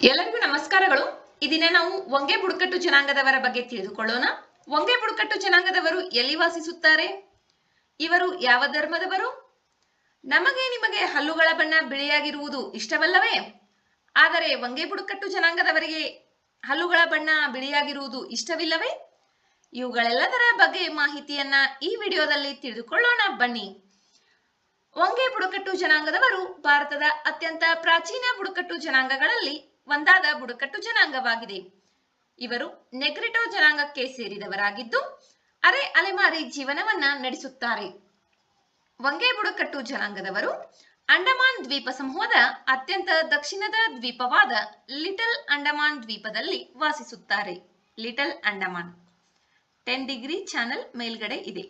ಎಲ್ಲರಿಗೂ ನಮಸ್ಕಾರಗಳು. ಈ ದಿನ ನಾವು ವಂಗೆ ಬುಡಕಟ್ಟು ಜನಾಂಗದವರ ಬಗ್ಗೆ ತಿಳಿದುಕೊಳ್ಳೋಣ. ವಂಗೆ ಬುಡಕಟ್ಟು ಜನಾಂಗದವರು ಎಲ್ಲಿ ವಾಸಿಸುತ್ತಾರೆ? ಇವರು ಯಾವ ಧರ್ಮದವರು? ನಮಗೆ ನಿಮಗೆ ಹಲ್ಲುಗಳ ಬಣ್ಣ ಬಿಳಿಯಾಗಿರುವುದು ಇಷ್ಟವಲ್ಲವೇ? ಆದರೆ ವಂಗೆ ಬುಡಕಟ್ಟು ಜನಾಂಗದವರಿಗೆ ಹಲ್ಲುಗಳ ಬಣ್ಣ ಬಿಳಿಯಾಗಿರುವುದು ಇಷ್ಟವಿಲ್ಲವೇ? ಇವುಗಳೆಲ್ಲದರ ಬಗ್ಗೆ ಮಾಹಿತಿಯನ್ನ ಈ ವಿಡಿಯೋದಲ್ಲಿ ತಿಳಿದುಕೊಳ್ಳೋಣ ಬನ್ನಿ. ವಂಗೆ ಬುಡಕಟ್ಟು ಜನಾಂಗದವರು ಭಾರತದ ಅತ್ಯಂತ ಪ್ರಾಚೀನ ಬುಡಕಟ್ಟು ಜನಾಂಗಗಳಲ್ಲಿ ಒಂದಾದ ಬುಡಕಟ್ಟು ಜನಾಂಗವಾಗಿದೆ. ಇವರು ನೆಗ್ರಿಟೋ ಜನಾಂಗಕ್ಕೆ ಸೇರಿದವರಾಗಿದ್ದು ಅರೆ ಅಲೆಮಾರಿ ಜೀವನವನ್ನ ನಡೆಸುತ್ತಾರೆ. ವಂಗೆ ಬುಡಕಟ್ಟು ಜನಾಂಗದವರು ಅಂಡಮಾನ್ ದ್ವೀಪ ಸಮೂಹದ ಅತ್ಯಂತ ದಕ್ಷಿಣದ ದ್ವೀಪವಾದ ಲಿಟಲ್ ಅಂಡಮಾನ್ ದ್ವೀಪದಲ್ಲಿ ವಾಸಿಸುತ್ತಾರೆ. ಲಿಟಲ್ ಅಂಡಮಾನ್ 10 ಡಿಗ್ರಿ ಚಾನಲ್ ಮೇಲ್ಗಡೆ ಇದೆ.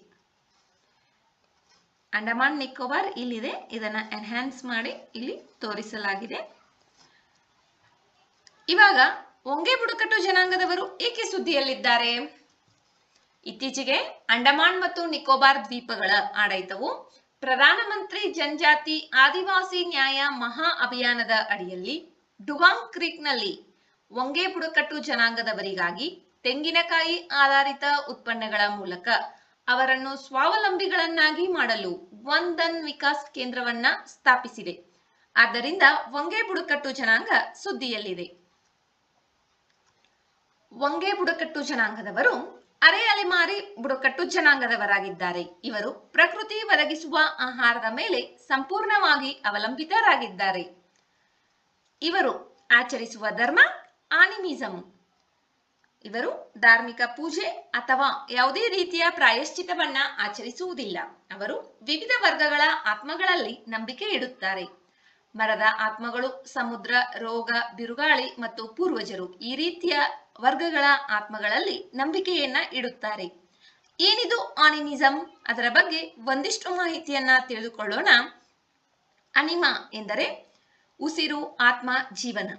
ಅಂಡಮಾನ್ ನಿಕೋಬಾರ್ ಇಲ್ಲಿದೆ. ಇದನ್ನ ಎನ್ಹಾನ್ಸ್ ಮಾಡಿ ಇಲ್ಲಿ ತೋರಿಸಲಾಗಿದೆ. ಇವಾಗ ವಂಗೆ ಬುಡಕಟ್ಟು ಜನಾಂಗದವರು ಏಕೆ ಸುದ್ದಿಯಲ್ಲಿದ್ದಾರೆ? ಇತ್ತೀಚೆಗೆ ಅಂಡಮಾನ್ ಮತ್ತು ನಿಕೋಬಾರ್ ದ್ವೀಪಗಳ ಆಡಳಿತವು ಪ್ರಧಾನಮಂತ್ರಿ ಜನಜಾತಿ ಆದಿವಾಸಿ ನ್ಯಾಯ ಮಹಾ ಅಭಿಯಾನದ ಅಡಿಯಲ್ಲಿ ಡುಗಾಂಗ್ ಕ್ರೀಕ್ ನಲ್ಲಿ ವಂಗೆ ಬುಡಕಟ್ಟು ಜನಾಂಗದವರಿಗಾಗಿ ತೆಂಗಿನಕಾಯಿ ಆಧಾರಿತ ಉತ್ಪನ್ನಗಳ ಮೂಲಕ ಅವರನ್ನು ಸ್ವಾವಲಂಬಿಗಳನ್ನಾಗಿ ಮಾಡಲು ವಂದನ್ ವಿಕಾಸ್ ಕೇಂದ್ರವನ್ನ ಸ್ಥಾಪಿಸಿದೆ. ಆದ್ದರಿಂದ ವಂಗೆ ಬುಡಕಟ್ಟು ಜನಾಂಗ ಸುದ್ದಿಯಲ್ಲಿದೆ. ವಂಗೆ ಬುಡಕಟ್ಟು ಜನಾಂಗದವರು ಅರೆ ಅಲೆಮಾರಿ ಬುಡಕಟ್ಟು ಜನಾಂಗದವರಾಗಿದ್ದಾರೆ. ಇವರು ಪ್ರಕೃತಿ ಒದಗಿಸುವ ಆಹಾರದ ಮೇಲೆ ಸಂಪೂರ್ಣವಾಗಿ ಅವಲಂಬಿತರಾಗಿದ್ದಾರೆ. ಇವರು ಆಚರಿಸುವ ಧರ್ಮ ಆನಿಮಿಸಂ. ಇವರು ಧಾರ್ಮಿಕ ಪೂಜೆ ಅಥವಾ ಯಾವುದೇ ರೀತಿಯ ಪ್ರಾಯಶ್ಚಿತವನ್ನ ಆಚರಿಸುವುದಿಲ್ಲ. ಅವರು ವಿವಿಧ ವರ್ಗಗಳ ಆತ್ಮಗಳಲ್ಲಿ ನಂಬಿಕೆ ಇಡುತ್ತಾರೆ. ಮರದ ಆತ್ಮಗಳು, ಸಮುದ್ರ, ರೋಗ, ಬಿರುಗಾಳಿ ಮತ್ತು ಪೂರ್ವಜರು ಈ ರೀತಿಯ ವರ್ಗಗಳ ಆತ್ಮಗಳಲ್ಲಿ ನಂಬಿಕೆಯನ್ನ ಇಡುತ್ತಾರೆ. ಏನಿದು ಆನಿಮಿಸಂ? ಅದರ ಬಗ್ಗೆ ಒಂದಿಷ್ಟು ಮಾಹಿತಿಯನ್ನ ತಿಳಿದುಕೊಳ್ಳೋಣ. ಅನಿಮಾ ಎಂದರೆ ಉಸಿರು, ಆತ್ಮ, ಜೀವನ.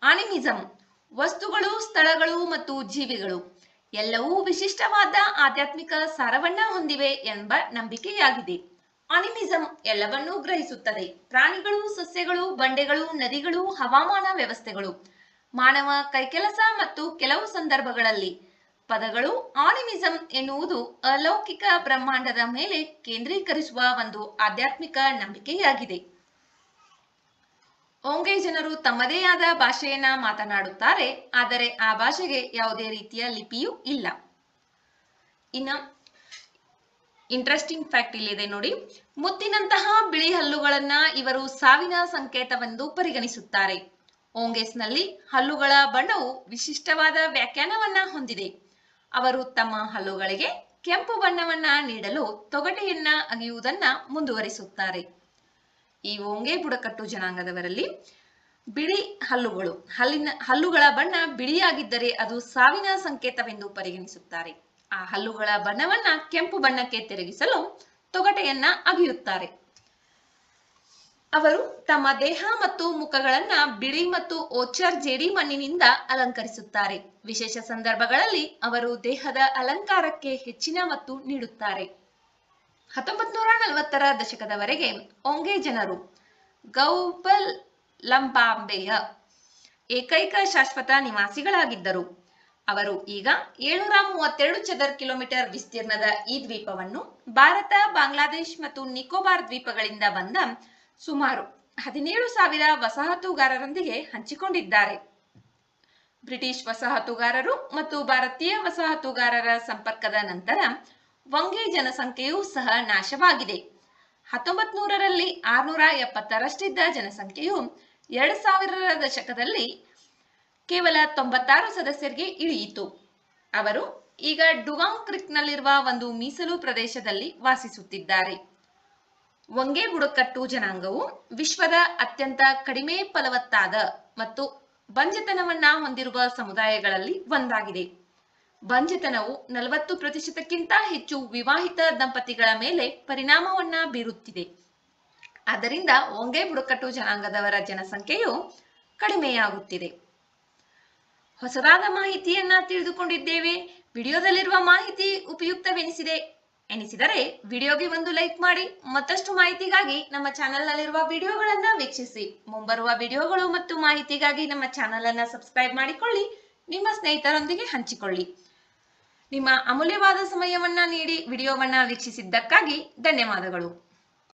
ಆನಿಮಿಸಂ ವಸ್ತುಗಳು, ಸ್ಥಳಗಳು ಮತ್ತು ಜೀವಿಗಳು ಎಲ್ಲವೂ ವಿಶಿಷ್ಟವಾದ ಆಧ್ಯಾತ್ಮಿಕ ಸಾರವನ್ನ ಹೊಂದಿವೆ ಎಂಬ ನಂಬಿಕೆಯಾಗಿದೆ. ಆನಿಮಿಸಂ ಎಲ್ಲವನ್ನೂ ಗ್ರಹಿಸುತ್ತದೆ. ಪ್ರಾಣಿಗಳು, ಸಸ್ಯಗಳು, ಬಂಡೆಗಳು, ನದಿಗಳು, ಹವಾಮಾನ ವ್ಯವಸ್ಥೆಗಳು, ಮಾನವ ಕೈಕೆಲಸ ಮತ್ತು ಕೆಲವು ಸಂದರ್ಭಗಳಲ್ಲಿ ಪದಗಳು. ಆನಿಮಿಸಂ ಎನ್ನುವುದು ಅಲೌಕಿಕ ಬ್ರಹ್ಮಾಂಡದ ಮೇಲೆ ಕೇಂದ್ರೀಕರಿಸುವ ಒಂದು ಆಧ್ಯಾತ್ಮಿಕ ನಂಬಿಕೆಯಾಗಿದೆ. ವಂಗೆ ಜನರು ತಮ್ಮದೇ ಆದ ಭಾಷೆಯನ್ನ ಮಾತನಾಡುತ್ತಾರೆ, ಆದರೆ ಆ ಭಾಷೆಗೆ ಯಾವುದೇ ರೀತಿಯ ಲಿಪಿಯೂ ಇಲ್ಲ. ಇನ್ನು ಇಂಟ್ರೆಸ್ಟಿಂಗ್ ಫ್ಯಾಕ್ಟ್ ಇಲ್ಲಿದೆ ನೋಡಿ. ಮುತ್ತಿನಂತಹ ಬಿಳಿ ಹಲ್ಲುಗಳನ್ನ ಇವರು ಸಾವಿನ ಸಂಕೇತವೆಂದು ಪರಿಗಣಿಸುತ್ತಾರೆ. ಓಂಗೆಸ್ನಲ್ಲಿ ಹಲ್ಲುಗಳ ಬಣ್ಣವು ವಿಶಿಷ್ಟವಾದ ವ್ಯಾಖ್ಯಾನವನ್ನ ಹೊಂದಿದೆ. ಅವರು ತಮ್ಮ ಹಲ್ಲುಗಳಿಗೆ ಕೆಂಪು ಬಣ್ಣವನ್ನ ನೀಡಲು ತೊಗಟೆಯನ್ನ ಅಗೆಯುವುದನ್ನ ಮುಂದುವರಿಸುತ್ತಾರೆ. ಈ ವಂಗೆ ಬುಡಕಟ್ಟು ಜನಾಂಗದವರಲ್ಲಿ ಬಿಳಿ ಹಲ್ಲುಗಳ ಬಣ್ಣ ಬಿಳಿಯಾಗಿದ್ದರೆ ಅದು ಸಾವಿನ ಸಂಕೇತವೆಂದು ಪರಿಗಣಿಸುತ್ತಾರೆ. ಆ ಹಲ್ಲುಗಳ ಬಣ್ಣವನ್ನ ಕೆಂಪು ಬಣ್ಣಕ್ಕೆ ತಿರುಗಿಸಲು ತೊಗಟೆಯನ್ನ ಅಗೆಯುತ್ತಾರೆ. ಅವರು ತಮ್ಮ ದೇಹ ಮತ್ತು ಮುಖಗಳನ್ನ ಬಿಳಿ ಮತ್ತು ಓಚರ್ ಜೇಡಿ ಮಣ್ಣಿನಿಂದ ಅಲಂಕರಿಸುತ್ತಾರೆ. ವಿಶೇಷ ಸಂದರ್ಭಗಳಲ್ಲಿ ಅವರು ದೇಹದ ಅಲಂಕಾರಕ್ಕೆ ಹೆಚ್ಚಿನ ಒತ್ತು ನೀಡುತ್ತಾರೆ. 1940ರ ದಶಕದವರೆಗೆ ವಂಗೆ ಜನರು ಗೌಬಲಂಬಾಂಬೆಯ ಏಕೈಕ ಶಾಶ್ವತ ನಿವಾಸಿಗಳಾಗಿದ್ದರು. ಅವರು ಈಗ 732 ಚದರ ಕಿಲೋಮೀಟರ್ ವಿಸ್ತೀರ್ಣದ ಈ ದ್ವೀಪವನ್ನು ಭಾರತ, ಬಾಂಗ್ಲಾದೇಶ್ ಮತ್ತು ನಿಕೋಬಾರ್ ದ್ವೀಪಗಳಿಂದ ಬಂದ ಸುಮಾರು 17,000 ವಸಾಹತುಗಾರರೊಂದಿಗೆ ಹಂಚಿಕೊಂಡಿದ್ದಾರೆ. ಬ್ರಿಟಿಷ್ ವಸಾಹತುಗಾರರು ಮತ್ತು ಭಾರತೀಯ ವಸಾಹತುಗಾರರ ಸಂಪರ್ಕದ ನಂತರ ವಂಗೆ ಜನಸಂಖ್ಯೆಯೂ ಸಹ ನಾಶವಾಗಿದೆ. 1900ರಲ್ಲಿ 670ರಷ್ಟಿದ್ದ ಜನಸಂಖ್ಯೆಯು 2000ರ ದಶಕದಲ್ಲಿ ಕೇವಲ 96 ಸದಸ್ಯರಿಗೆ ಇಳಿಯಿತು. ಅವರು ಈಗ ಡುಗಾಂಗ್ ಕ್ರೀಕ್ ನಲ್ಲಿರುವ ಒಂದು ಮೀಸಲು ಪ್ರದೇಶದಲ್ಲಿ ವಾಸಿಸುತ್ತಿದ್ದಾರೆ. ವಂಗೆ ಬುಡಕಟ್ಟು ಜನಾಂಗವು ವಿಶ್ವದ ಅತ್ಯಂತ ಕಡಿಮೆ ಫಲವತ್ತಾದ ಮತ್ತು ಬಂಜೆತನವನ್ನ ಹೊಂದಿರುವ ಸಮುದಾಯಗಳಲ್ಲಿ ಒಂದಾಗಿದೆ. ಬಂಜೆತನವು 40%ಕ್ಕಿಂತ ಹೆಚ್ಚು ವಿವಾಹಿತ ದಂಪತಿಗಳ ಮೇಲೆ ಪರಿಣಾಮವನ್ನ ಬೀರುತ್ತಿದೆ. ಆದ್ದರಿಂದ ವಂಗೆ ಬುಡಕಟ್ಟು ಜನಾಂಗದವರ ಜನಸಂಖ್ಯೆಯು ಕಡಿಮೆಯಾಗುತ್ತಿದೆ. ಹೊಸದಾದ ಮಾಹಿತಿಯನ್ನ ತಿಳಿದುಕೊಂಡಿದ್ದೇವೆ. ವಿಡಿಯೋದಲ್ಲಿರುವ ಮಾಹಿತಿ ಉಪಯುಕ್ತವೆನಿಸಿದೆ ಎನಿಸಿದರೆ ವಿಡಿಯೋಗೆ ಒಂದು ಲೈಕ್ ಮಾಡಿ. ಮತ್ತಷ್ಟು ಮಾಹಿತಿಗಾಗಿ ನಮ್ಮ ಚಾನೆಲ್ನಲ್ಲಿರುವ ವಿಡಿಯೋಗಳನ್ನ ವೀಕ್ಷಿಸಿ. ಮುಂಬರುವ ವಿಡಿಯೋಗಳು ಮತ್ತು ಮಾಹಿತಿಗಾಗಿ ನಮ್ಮ ಚಾನೆಲ್ ಅನ್ನ ಸಬ್ಸ್ಕ್ರೈಬ್ ಮಾಡಿಕೊಳ್ಳಿ. ನಿಮ್ಮ ಸ್ನೇಹಿತರೊಂದಿಗೆ ಹಂಚಿಕೊಳ್ಳಿ. ನಿಮ್ಮ ಅಮೂಲ್ಯವಾದ ಸಮಯವನ್ನ ನೀಡಿ ವಿಡಿಯೋವನ್ನ ವೀಕ್ಷಿಸಿದ್ದಕ್ಕಾಗಿ ಧನ್ಯವಾದಗಳು.